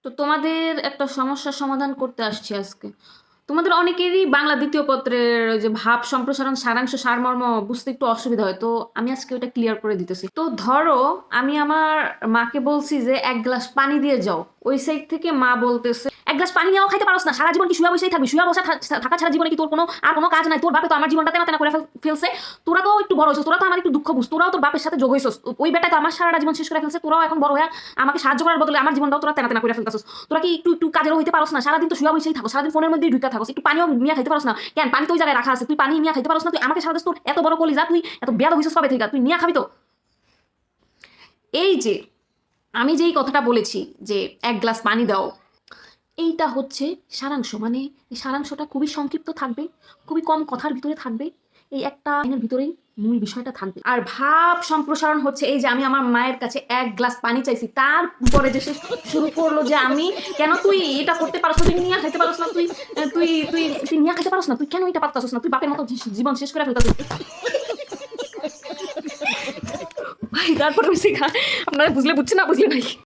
তো তোমাদের একটা সমস্যার সমাধান করতে আসছি আজকে। তোমাদের অনেকেরই বাংলা দ্বিতীয় পত্রের ওই যে ভাব সম্প্রসারণ সারাংশ সারমর্ম বুঝতে একটু অসুবিধা হয়, তো আমি আজকে ওটা ক্লিয়ার করে দিতেছি। তো ধরো আমি আমার মাকে বলছি যে এক গ্লাস পানি দিয়ে যাও, ওই সাইড থেকে মা বলতেছে এক গ্লাস পানি নিয়েও খাইতে পারোস না, সারা জীবন কি শুয়ে বসেই থাকবি? শুয়ে বসে থাকা ছাড়া জীবনে কি তোর কোনো কাজ নাই? তোর বাপে তো আমার জীবনটা তেনা তেনা করে ফেলছে। তোরা তো একটু বড় হয়েছিস, তোরা তো আমার একটু দুঃখ বুঝ, তোরাও তোর বাপের সাথে যোগ হয়েছিস। ওই বেটা তো আমার সারাটা জীবন শেষ করে ফেলছে, তোরাও এখন বড় হয়ে আমাকে সাহায্য করার বদলে আমার জীবনটাও তোরা তেনা তেনা করে ফেলতেছিস। তোরা কি একটু একটু কাজেরও হইতে পারোস না? সারাদিন তো শুয়ে বসেই থাকো, সারাদিন ফোনের মধ্যেই ঢুকে থাকো, একটু পানিও মিয়া খাইতে পারোস না কেন? পানি তো ওই জায়গায় রাখা আছে, তুই পানি মিয়া খাইতে পারোস না? তুই আমাকে সারা তোর এত বড় কলিজা, তুই এত বেয়াদ হইছিস কবে থেকে? তুই মিয়া খাবি তো? এই যে আমি যেই কথাটা বলেছি যে এক গ্লাস পানি দাও, এইটা হচ্ছে সারাংশ। মানে এই সারাংশটা খুবই সংক্ষিপ্ত থাকবে, খুবই কম কথার ভিতরে থাকবে, এই একটা লাইনের ভিতরেই মূল বিষয়টা থাকবে। আর ভাব সম্প্রসারণ হচ্ছে এই যে আমি আমার মায়ের কাছে এক গ্লাস পানি চাইছি, তারপরে যে সে শুরু করলো যে আমি কেন তুই এটা করতে পারছ না, তুই নিয়ে খাইতে পারছ না, তুই তুই তুই তুই নিয়ে খাইতে পারছ না, তুই কেন এটা পারতাছিস না, তুই বাপের মতো জীবন শেষ করে ফেলতাছিস ভাই। তারপরে আপনারা বুঝলে বুঝছে, না বুঝলে নাই।